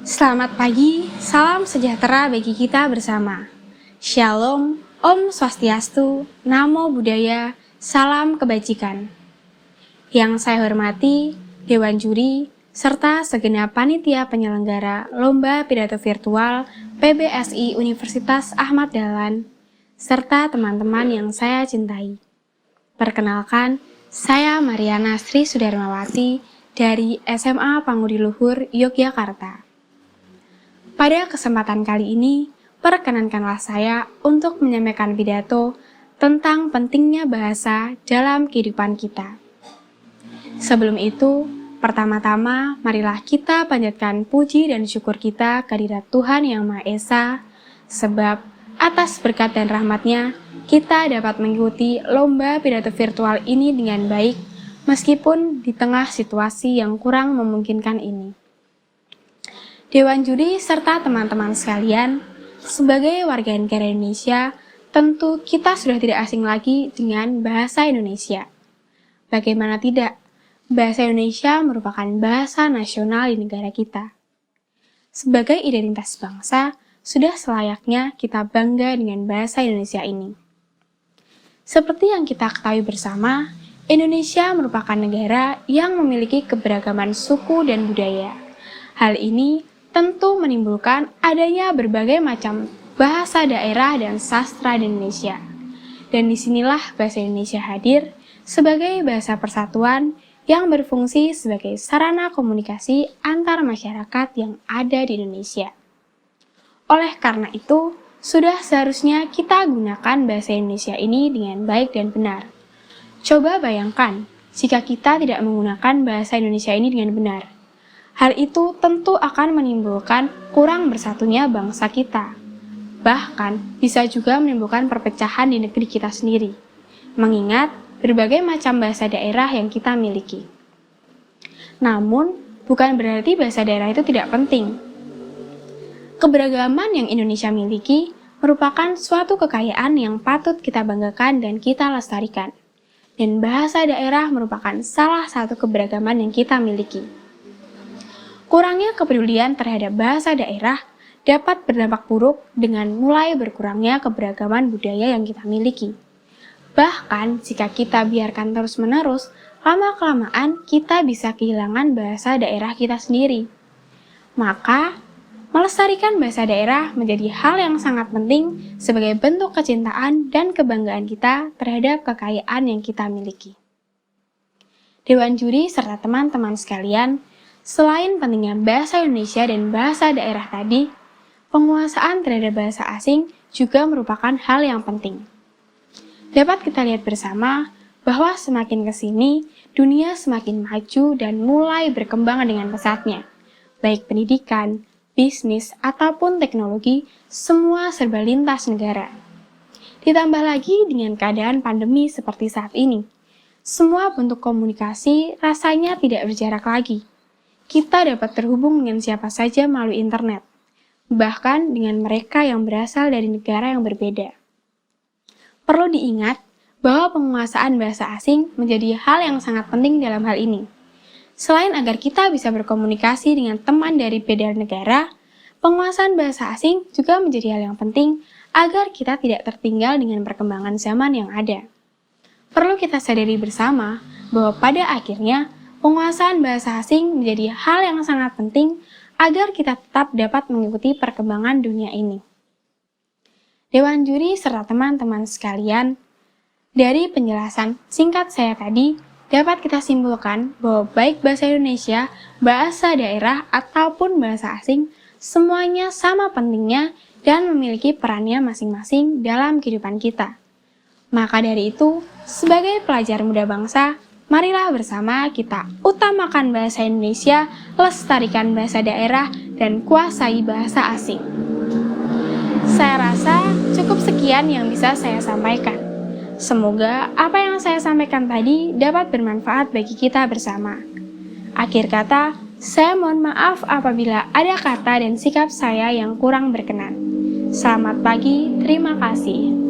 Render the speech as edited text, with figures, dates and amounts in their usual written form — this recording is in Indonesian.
Selamat pagi, salam sejahtera bagi kita bersama. Shalom, Om Swastiastu, Namo Buddhaya, salam kebajikan. Yang saya hormati, Dewan Juri, serta segenap panitia penyelenggara Lomba Pidato Virtual PBSI Universitas Ahmad Dahlan, serta teman-teman yang saya cintai. Perkenalkan, saya Mariana Sri Sudarmawati dari SMA Pangudi Luhur, Yogyakarta. Pada kesempatan kali ini, perkenankanlah saya untuk menyampaikan pidato tentang pentingnya bahasa dalam kehidupan kita. Sebelum itu, pertama-tama marilah kita panjatkan puji dan syukur kita kehadirat Tuhan Yang Maha Esa, sebab atas berkat dan rahmat-Nya, kita dapat mengikuti lomba pidato virtual ini dengan baik, meskipun di tengah situasi yang kurang memungkinkan ini. Dewan Juri serta teman-teman sekalian, sebagai warga negara Indonesia, tentu kita sudah tidak asing lagi dengan bahasa Indonesia. Bagaimana tidak, bahasa Indonesia merupakan bahasa nasional di negara kita. Sebagai identitas bangsa, sudah selayaknya kita bangga dengan bahasa Indonesia ini. Seperti yang kita ketahui bersama, Indonesia merupakan negara yang memiliki keberagaman suku dan budaya. Hal ini tentu menimbulkan adanya berbagai macam bahasa daerah dan sastra di Indonesia. Dan disinilah bahasa Indonesia hadir sebagai bahasa persatuan yang berfungsi sebagai sarana komunikasi antar masyarakat yang ada di Indonesia. Oleh karena itu, sudah seharusnya kita gunakan bahasa Indonesia ini dengan baik dan benar. Coba bayangkan, jika kita tidak menggunakan bahasa Indonesia ini dengan benar. Hal itu tentu akan menimbulkan kurang bersatunya bangsa kita. Bahkan bisa juga menimbulkan perpecahan di negeri kita sendiri, mengingat berbagai macam bahasa daerah yang kita miliki. Namun, bukan berarti bahasa daerah itu tidak penting. Keberagaman yang Indonesia miliki merupakan suatu kekayaan yang patut kita banggakan dan kita lestarikan. Dan bahasa daerah merupakan salah satu keberagaman yang kita miliki. Kurangnya kepedulian terhadap bahasa daerah dapat berdampak buruk dengan mulai berkurangnya keberagaman budaya yang kita miliki. Bahkan, jika kita biarkan terus-menerus, lama-kelamaan kita bisa kehilangan bahasa daerah kita sendiri. Maka, melestarikan bahasa daerah menjadi hal yang sangat penting sebagai bentuk kecintaan dan kebanggaan kita terhadap kekayaan yang kita miliki. Dewan Juri serta teman-teman sekalian, selain pentingnya bahasa Indonesia dan bahasa daerah tadi, penguasaan terhadap bahasa asing juga merupakan hal yang penting. Dapat kita lihat bersama bahwa semakin ke sini, dunia semakin maju dan mulai berkembang dengan pesatnya. Baik pendidikan, bisnis, ataupun teknologi, semua serba lintas negara. Ditambah lagi dengan keadaan pandemi seperti saat ini, semua bentuk komunikasi rasanya tidak berjarak lagi. Kita dapat terhubung dengan siapa saja melalui internet, bahkan dengan mereka yang berasal dari negara yang berbeda. Perlu diingat bahwa penguasaan bahasa asing menjadi hal yang sangat penting dalam hal ini. Selain agar kita bisa berkomunikasi dengan teman dari beda negara, penguasaan bahasa asing juga menjadi hal yang penting agar kita tidak tertinggal dengan perkembangan zaman yang ada. Perlu kita sadari bersama bahwa pada akhirnya, penguasaan bahasa asing menjadi hal yang sangat penting agar kita tetap dapat mengikuti perkembangan dunia ini. Dewan Juri serta teman-teman sekalian, dari penjelasan singkat saya tadi, dapat kita simpulkan bahwa baik bahasa Indonesia, bahasa daerah, ataupun bahasa asing, semuanya sama pentingnya dan memiliki perannya masing-masing dalam kehidupan kita. Maka dari itu, sebagai pelajar muda bangsa, marilah bersama kita utamakan bahasa Indonesia, lestarikan bahasa daerah, dan kuasai bahasa asing. Saya rasa cukup sekian yang bisa saya sampaikan. Semoga apa yang saya sampaikan tadi dapat bermanfaat bagi kita bersama. Akhir kata, saya mohon maaf apabila ada kata dan sikap saya yang kurang berkenan. Selamat pagi, terima kasih.